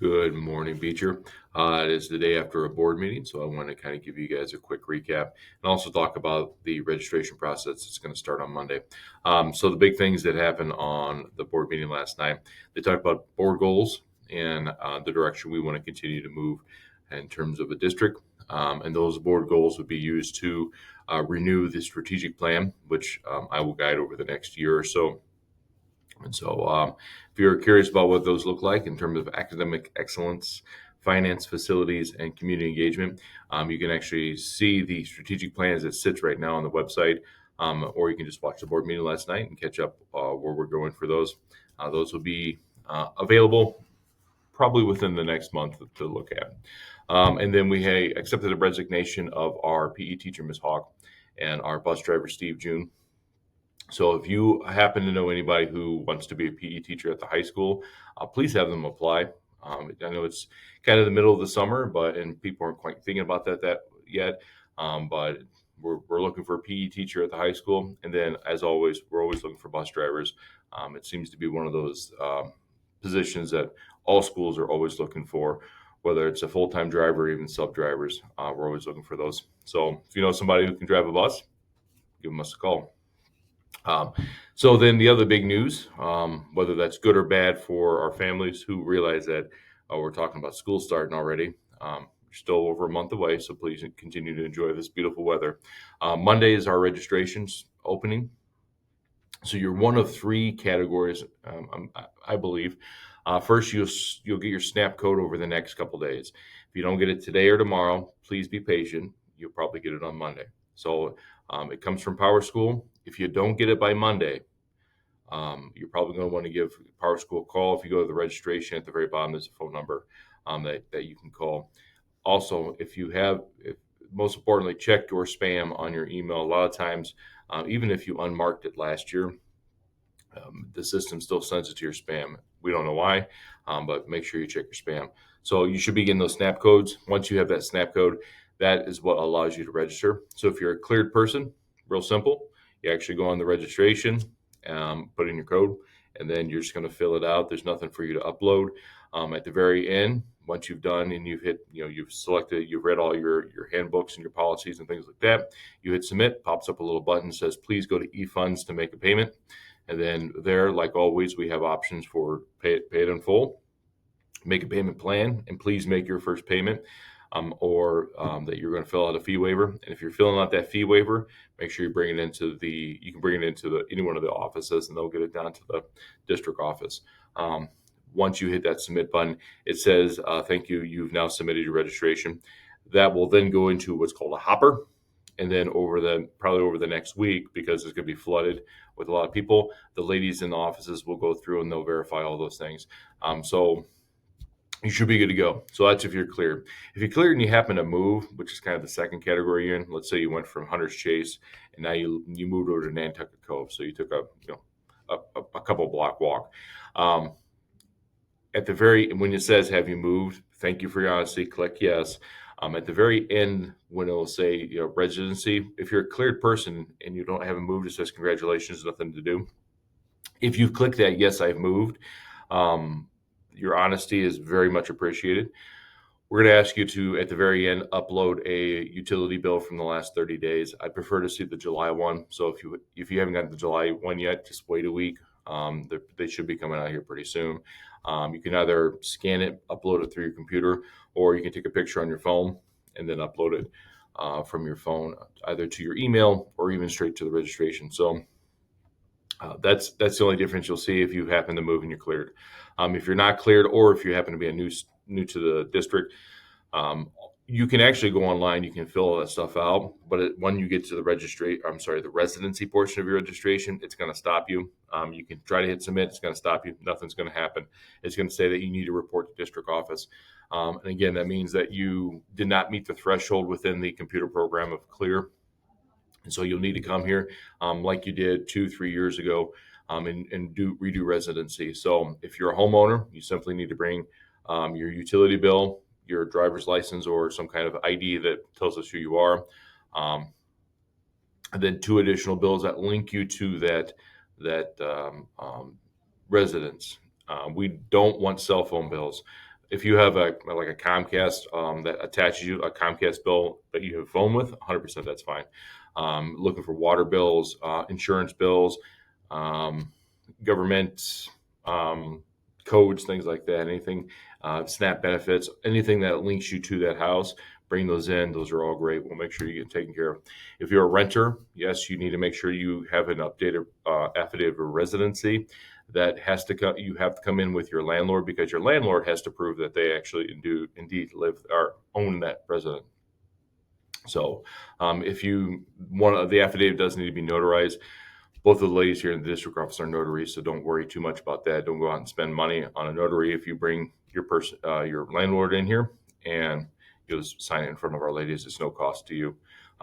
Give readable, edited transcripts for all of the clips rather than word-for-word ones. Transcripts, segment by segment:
Good morning, Beecher. It is the day after a board meeting, so I want to kind of give you guys a quick recap and also talk about the registration process that's going to start on Monday. So the big things that happened on the board meeting last night, they talked about board goals and the direction we want to continue to move in terms of a district. And those board goals would be used to renew the strategic plan, which I will guide over the next year or so. And so, if you're curious about what those look like in terms of academic excellence, finance, facilities, and community engagement, you can actually see the strategic plans that sits right now on the website, or you can just watch the board meeting last night and catch up where we're going for those. Those will be available probably within the next month to look at. And then we accepted the resignation of our PE teacher, Ms. Hawk, and our bus driver, Steve June. So if you happen to know anybody who wants to be a PE teacher at the high school, please have them apply. I know it's kind of the middle of the summer, and people aren't quite thinking about that yet. But we're looking for a PE teacher at the high school, and then as always, we're always looking for bus drivers. It seems to be one of those positions that all schools are always looking for, whether it's a full-time driver or even sub-drivers. We're always looking for those. So if you know somebody who can drive a bus, give them us a call. So then the other big news, whether that's good or bad for our families who realize that we're talking about school starting already. We're still over a month away, so please continue to enjoy this beautiful weather. Monday is our registrations opening. So you're one of three categories, I believe. First, you'll get your SNAP code over the next couple days. If you don't get it today or tomorrow, please be patient. You'll probably get it on Monday. So it comes from Power School. If you don't get it by Monday, you're probably going to want to give Power School a call. If you go to the registration at the very bottom, there's a phone number that you can call. Also, most importantly, check your spam on your email. A lot of times, even if you unmarked it last year, the system still sends it to your spam. We don't know why, but make sure you check your spam. So you should be getting those SNAP codes. Once you have that SNAP code, that is what allows you to register. So if you're a cleared person, real simple, you actually go on the registration, put in your code, and then you're just going to fill it out. There's nothing for you to upload. At the very end, once you've done and you've selected, you've read all your handbooks and your policies and things like that, you hit submit, pops up a little button, says, please go to eFunds to make a payment. And then there, like always, we have options for pay it in full, make a payment plan, and please make your first payment, or that you're going to fill out a fee waiver. And if you're filling out that fee waiver, make sure you bring it into any one of the offices, and they'll get it down to the district office. Once you hit that submit button, it says, thank you, you've now submitted your registration. That will then go into what's called a hopper. And then probably over the next week, because it's going to be flooded with a lot of people, the ladies in the offices will go through and they'll verify all those things. So you should be good to go. So that's if you're cleared. If you're cleared and you happen to move, which is kind of the second category you're in, let's say you went from Hunter's Chase and now you moved over to Nantucket Cove. So you took a couple block walk. When it says, have you moved? Thank you for your honesty. Click yes. At the very end, when it will say residency, if you're a cleared person and you haven't moved, it says congratulations, nothing to do. If you click that yes, I've moved, your honesty is very much appreciated. We're going to ask you to, at the very end, upload a utility bill from the last 30 days. I prefer to see the July one. So if you haven't gotten the July one yet, just wait a week. They should be coming out here pretty soon. You can either scan it, upload it through your computer, or you can take a picture on your phone and then upload it from your phone, either to your email or even straight to the registration. So that's the only difference you'll see if you happen to move and you're cleared. If you're not cleared, or if you happen to be new to the district, you can actually go online. You can fill all that stuff out, but when you get to the residency portion of your registration, it's going to stop you. You can try to hit submit. It's going to stop you. Nothing's going to happen. It's going to say that you need to report to district office. And again, that means that you did not meet the threshold within the computer program of clear. And so you'll need to come here like you did 2-3 years ago and redo residency. So if you're a homeowner, you simply need to bring your utility bill, your driver's license, or some kind of ID that tells us who you are. And then 2 additional bills that link you to that residence. We don't want cell phone bills. If you have a like a Comcast that attaches you a Comcast bill that you have phone with, 100% that's fine. Looking for water bills, insurance bills, um, government um, codes, things like that. Anything, SNAP benefits, anything that links you to that house, bring those in. Those are all great. We'll make sure you get taken care of. If you're a renter, yes, you need to make sure you have an updated affidavit of residency that has to come. You have to come in with your landlord because your landlord has to prove that they actually do indeed live or own that resident. So, if you want, the affidavit does need to be notarized. Both of the ladies here in the district office are notaries, so don't worry too much about that. Don't go out and spend money on a notary if you bring your landlord in here, and you'll just sign it in front of our ladies. It's no cost to you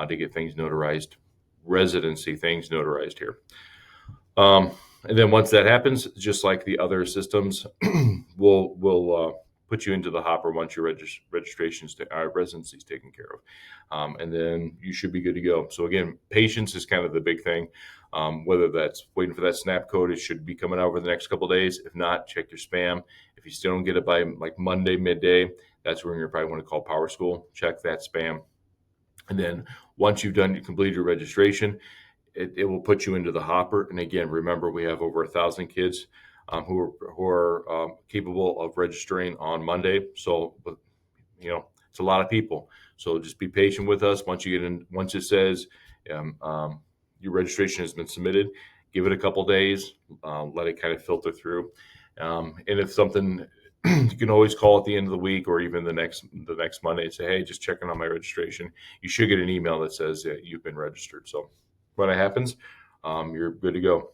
to get things notarized, residency things notarized here. And then once that happens, just like the other systems, we'll put you into the hopper once your residency is taken care of, and then you should be good to go. So again, patience is kind of the big thing. Whether that's waiting for that SNAP code, it should be coming out over the next couple of days. If not, check your spam. If you still don't get it by like Monday midday, that's when you probably want to call Power School. Check that spam, and then once you've completed your registration, it will put you into the hopper. And again, remember, we have over 1,000 kids who are capable of registering on Monday. So, it's a lot of people. So just be patient with us. Once you get in, once it says your registration has been submitted, give it a couple days, let it kind of filter through. And if something, you can always call at the end of the week or even the next Monday and say, hey, just checking on my registration. You should get an email that says that you've been registered. So when it happens, you're good to go.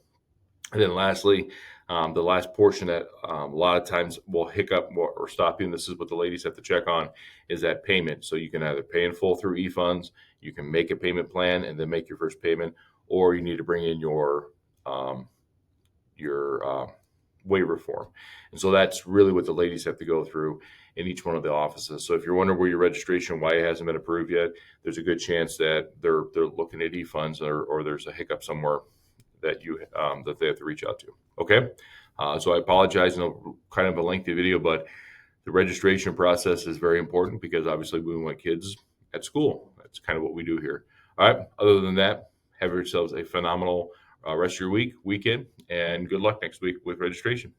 And then lastly, the last portion that a lot of times will hiccup or stop you, and this is what the ladies have to check on, is that payment. So you can either pay in full through eFunds, you can make a payment plan and then make your first payment, or you need to bring in your waiver form. And so that's really what the ladies have to go through in each one of the offices. So if you're wondering where your registration, why it hasn't been approved yet, there's a good chance that they're looking at eFunds or there's a hiccup somewhere that that they have to reach out to. Okay. So I apologize, kind of a lengthy video, but the registration process is very important because obviously we want kids at school. That's kind of what we do here. All right. Other than that, have yourselves a phenomenal rest of your weekend, and good luck next week with registration.